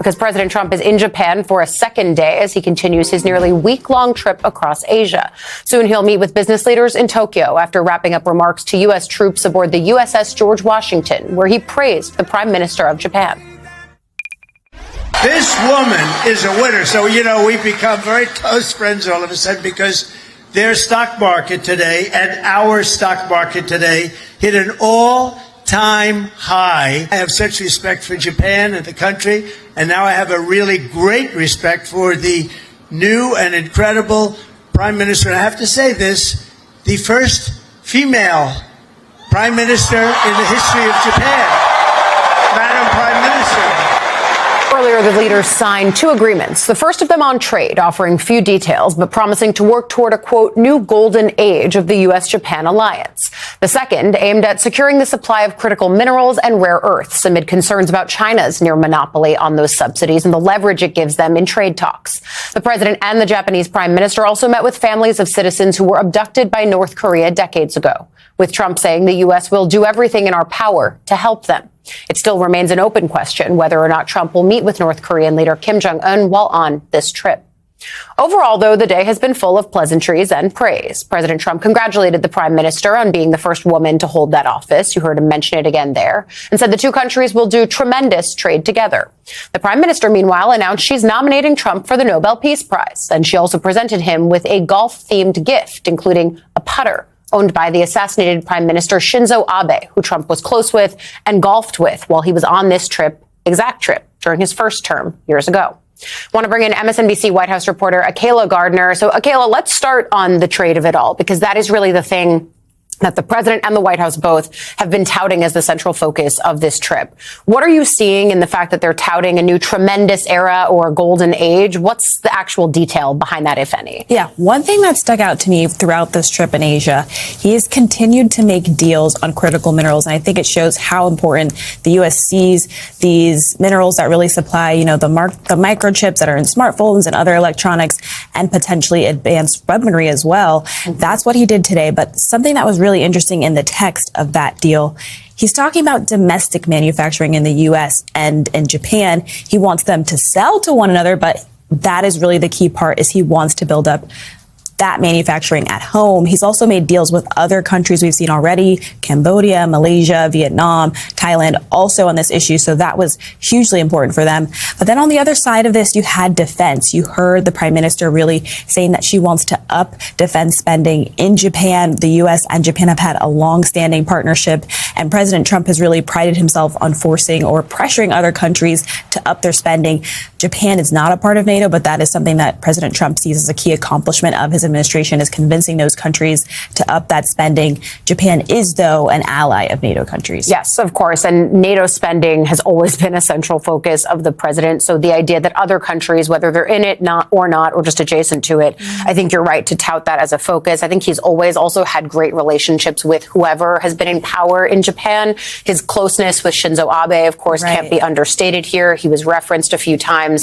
because President Trump is in Japan for a second day as he continues his nearly week-long trip across Asia. Soon he'll meet with business leaders in Tokyo after wrapping up remarks to U.S. troops aboard the USS George Washington, where he praised the Prime Minister of Japan. This woman is a winner. So, we've become very close friends all of a sudden because their stock market today and our stock market today hit an all-time high. I have such respect for Japan and the country, and now I have a really great respect for the new and incredible Prime Minister. And I have to say this, the first female Prime Minister in the history of Japan. Madam Prime Minister. Earlier, the leaders signed two agreements, the first of them on trade, offering few details, but promising to work toward a, quote, new golden age of the U.S.-Japan alliance. The second aimed at securing the supply of critical minerals and rare earths amid concerns about China's near monopoly on those subsidies and the leverage it gives them in trade talks. The president and the Japanese prime minister also met with families of citizens who were abducted by North Korea decades ago, with Trump saying the U.S. will do everything in our power to help them. It still remains an open question whether or not Trump will meet with North Korean leader Kim Jong-un while on this trip. Overall, though, the day has been full of pleasantries and praise. President Trump congratulated the prime minister on being the first woman to hold that office. You heard him mention it again there, and said the two countries will do tremendous trade together. The prime minister, meanwhile, announced she's nominating Trump for the Nobel Peace Prize, and she also presented him with a golf-themed gift, including a putter owned by the assassinated Prime Minister Shinzo Abe, who Trump was close with and golfed with while he was on this exact trip, during his first term years ago. Want to bring in MSNBC White House reporter Akayla Gardner. So, Akayla, let's start on the trade of it all, because that is really the thing that the president and the White House both have been touting as the central focus of this trip. What are you seeing in the fact that they're touting a new tremendous era or a golden age? What's the actual detail behind that, if any? Yeah, one thing that stuck out to me throughout this trip in Asia, he has continued to make deals on critical minerals. And I think it shows how important the U.S. sees these minerals that really supply, the microchips that are in smartphones and other electronics, and potentially advanced weaponry as well. Mm-hmm. That's what he did today. But something that was really interesting in the text of that deal, he's talking about domestic manufacturing in the U.S. and in Japan. He wants them to sell to one another, but that is really the key part, is he wants to build up that manufacturing at home. He's also made deals with other countries we've seen already, Cambodia, Malaysia, Vietnam, Thailand, also on this issue. So that was hugely important for them. But then on the other side of this, you had defense. You heard the prime minister really saying that she wants to up defense spending in Japan. The U.S. and Japan have had a long-standing partnership, and President Trump has really prided himself on forcing or pressuring other countries to up their spending. Japan is not a part of NATO, but that is something that President Trump sees as a key accomplishment of his administration, is convincing those countries to up that spending. Japan is, though, an ally of NATO countries. Yes, of course. And NATO spending has always been a central focus of the president. So the idea that other countries, whether they're in it or just adjacent to it, I think you're right to tout that as a focus. I think he's always also had great relationships with whoever has been in power in Japan. His closeness with Shinzo Abe, of course, can't be understated here. He was referenced a few times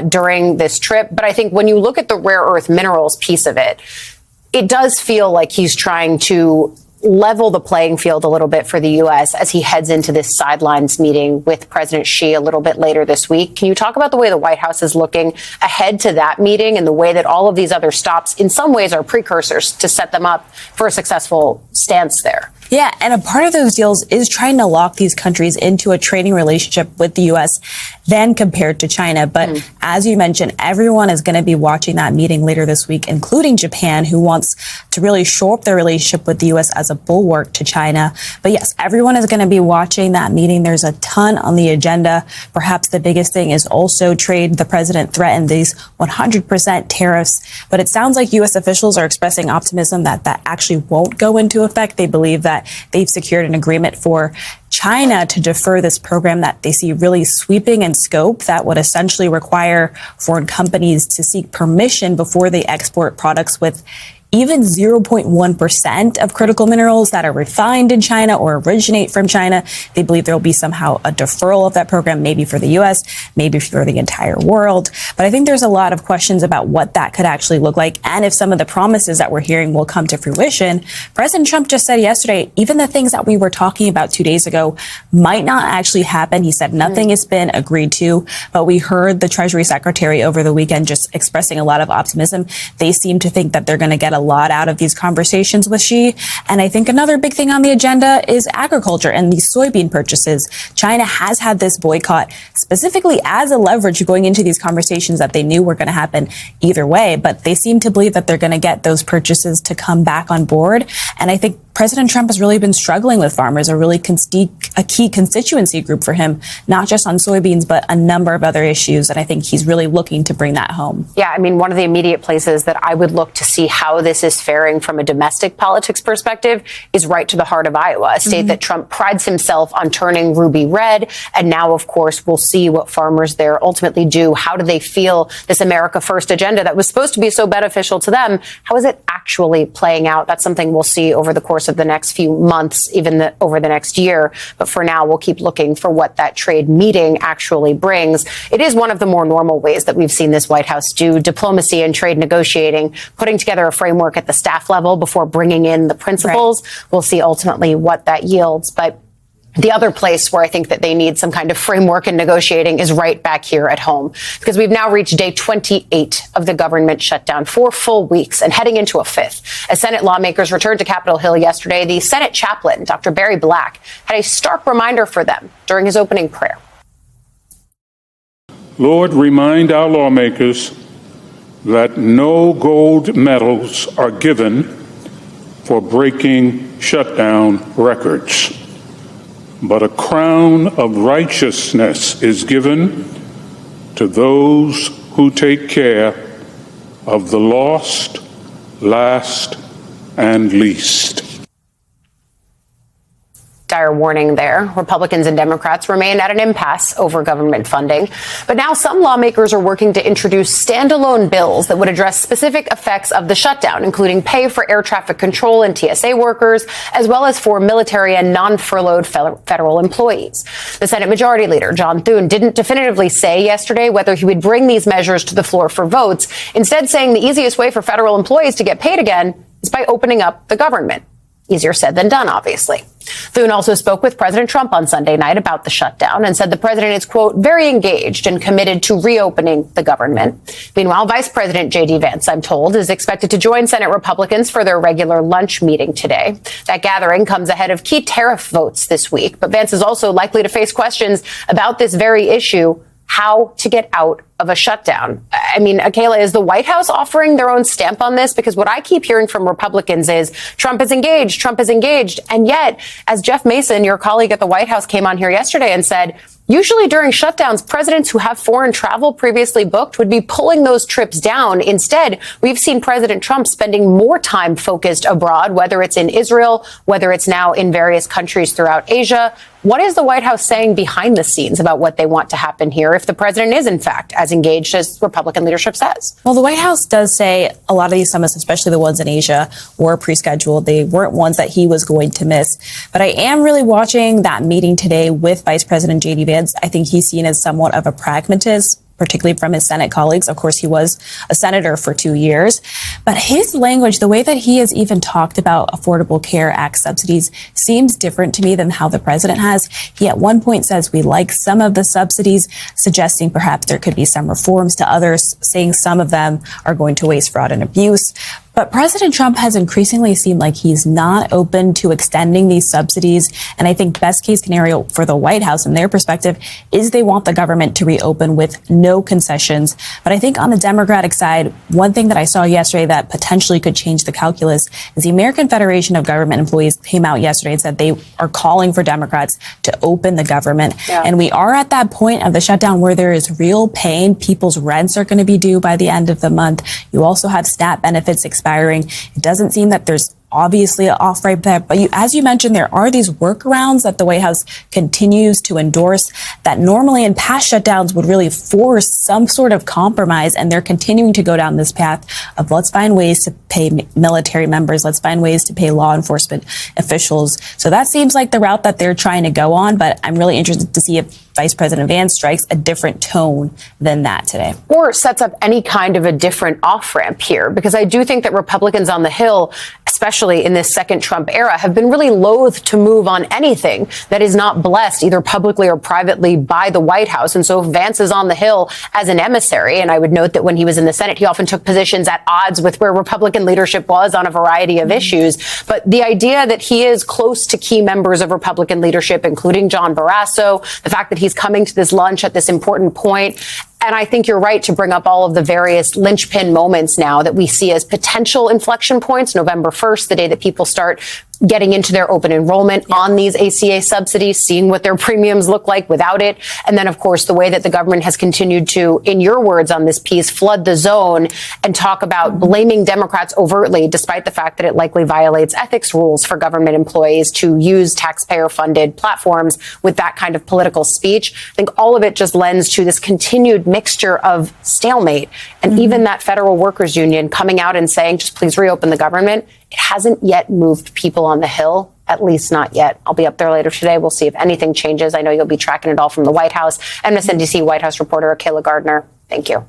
during this trip. But I think when you look at the rare earth minerals piece of it does feel like he's trying to level the playing field a little bit for the U.S. as he heads into this sidelines meeting with President Xi a little bit later this week. Can you talk about the way the White House is looking ahead to that meeting and the way that all of these other stops in some ways are precursors to set them up for a successful stance there? Yeah, and a part of those deals is trying to lock these countries into a trading relationship with the U.S. then compared to China. But as you mentioned, everyone is going to be watching that meeting later this week, including Japan, who wants to really shore up their relationship with the U.S. as a bulwark to China. But yes, everyone is going to be watching that meeting. There's a ton on the agenda. Perhaps the biggest thing is also trade. The president threatened these 100% tariffs. But it sounds like U.S. officials are expressing optimism that that actually won't go into effect. They believe that they've secured an agreement for China to defer this program that they see really sweeping in scope that would essentially require foreign companies to seek permission before they export products with even 0.1% of critical minerals that are refined in China or originate from China. They believe there will be somehow a deferral of that program, maybe for the U.S., maybe for the entire world. But I think there's a lot of questions about what that could actually look like and if some of the promises that we're hearing will come to fruition. President Trump just said yesterday, even the things that we were talking about 2 days ago might not actually happen. He said nothing has been agreed to, but we heard the Treasury Secretary over the weekend just expressing a lot of optimism. They seem to think that they're going to get a lot out of these conversations with Xi. And I think another big thing on the agenda is agriculture and these soybean purchases. China has had this boycott specifically as a leverage going into these conversations that they knew were going to happen either way, but they seem to believe that they're going to get those purchases to come back on board. And I think President Trump has really been struggling with farmers, a key constituency group for him, not just on soybeans, but a number of other issues. And I think he's really looking to bring that home. Yeah, I mean, one of the immediate places that I would look to see how this is faring from a domestic politics perspective is right to the heart of Iowa, a state that Trump prides himself on turning ruby red. And now, of course, we'll see what farmers there ultimately do. How do they feel this America First agenda that was supposed to be so beneficial to them? How is it actually playing out? That's something we'll see over the course of the next few months, even over the next year. But for now, we'll keep looking for what that trade meeting actually brings. It is one of the more normal ways that we've seen this White House do diplomacy and trade negotiating, putting together a framework at the staff level before bringing in the principals. Right. We'll see ultimately what that yields. But the other place where I think that they need some kind of framework and negotiating is right back here at home, because we've now reached day 28 of the government shutdown, 4 full weeks and heading into a 5th. As Senate lawmakers returned to Capitol Hill yesterday, the Senate chaplain, Dr. Barry Black, had a stark reminder for them during his opening prayer. Lord, remind our lawmakers that no gold medals are given for breaking shutdown records, but a crown of righteousness is given to those who take care of the lost, last, and least. Dire warning there. Republicans and Democrats remain at an impasse over government funding. But now some lawmakers are working to introduce standalone bills that would address specific effects of the shutdown, including pay for air traffic control and TSA workers, as well as for military and non-furloughed federal employees. The Senate Majority Leader, John Thune, didn't definitively say yesterday whether he would bring these measures to the floor for votes, instead saying the easiest way for federal employees to get paid again is by opening up the government. Easier said than done, obviously. Thune also spoke with President Trump on Sunday night about the shutdown and said the president is, quote, very engaged and committed to reopening the government. Meanwhile, Vice President J.D. Vance, I'm told, is expected to join Senate Republicans for their regular lunch meeting today. That gathering comes ahead of key tariff votes this week. But Vance is also likely to face questions about this very issue, how to get out of a shutdown. I mean, Akela, is the White House offering their own stamp on this? Because what I keep hearing from Republicans is Trump is engaged, Trump is engaged. And yet, as Jeff Mason, your colleague at the White House, came on here yesterday and said, usually during shutdowns, presidents who have foreign travel previously booked would be pulling those trips down. Instead, we've seen President Trump spending more time focused abroad, whether it's in Israel, whether it's now in various countries throughout Asia. What is the White House saying behind the scenes about what they want to happen here if the president is, in fact, as engaged as Republican leadership says? Well, the White House does say a lot of these summits, especially the ones in Asia, were pre-scheduled. They weren't ones that he was going to miss. But I am really watching that meeting today with Vice President J.D. Vance. I think he's seen as somewhat of a pragmatist, particularly from his Senate colleagues. Of course, he was a senator for 2 years. But his language, the way that he has even talked about Affordable Care Act subsidies, seems different to me than how the president has. He at one point says we like some of the subsidies, suggesting perhaps there could be some reforms to others, saying some of them are going to waste, fraud, and abuse. But President Trump has increasingly seemed like he's not open to extending these subsidies. And I think best case scenario for the White House and their perspective is they want the government to reopen with no concessions. But I think on the Democratic side, one thing that I saw yesterday that potentially could change the calculus is the American Federation of Government Employees came out yesterday and said they are calling for Democrats to open the government. Yeah. And we are at that point of the shutdown where there is real pain. People's rents are going to be due by the end of the month. You also have SNAP benefits expiring. It doesn't seem that there's obviously off right there. But as you mentioned, there are these workarounds that the White House continues to endorse that normally in past shutdowns would really force some sort of compromise. And they're continuing to go down this path of let's find ways to pay military members. Let's find ways to pay law enforcement officials. So that seems like the route that they're trying to go on. But I'm really interested to see if Vice President Vance strikes a different tone than that today. Or sets up any kind of a different off-ramp here, because I do think that Republicans on the Hill, especially in this second Trump era, have been really loath to move on anything that is not blessed either publicly or privately by the White House. And so if Vance is on the Hill as an emissary, and I would note that when he was in the Senate, he often took positions at odds with where Republican leadership was on a variety of issues. But the idea that he is close to key members of Republican leadership, including John Barrasso, the fact that he's coming to this lunch at this important point. And I think you're right to bring up all of the various linchpin moments now that we see as potential inflection points. November 1st, the day that people start getting into their open enrollment on these ACA subsidies, seeing what their premiums look like without it. And then, of course, the way that the government has continued to, in your words on this piece, flood the zone and talk about blaming Democrats overtly, despite the fact that it likely violates ethics rules for government employees to use taxpayer-funded platforms with that kind of political speech. I think all of it just lends to this continued mixture of stalemate. And even that federal workers union coming out and saying, just please reopen the government. It hasn't yet moved people on the Hill, at least not yet. I'll be up there later today. We'll see if anything changes. I know you'll be tracking it all from the White House. MSNBC White House reporter Kayla Gardner, thank you.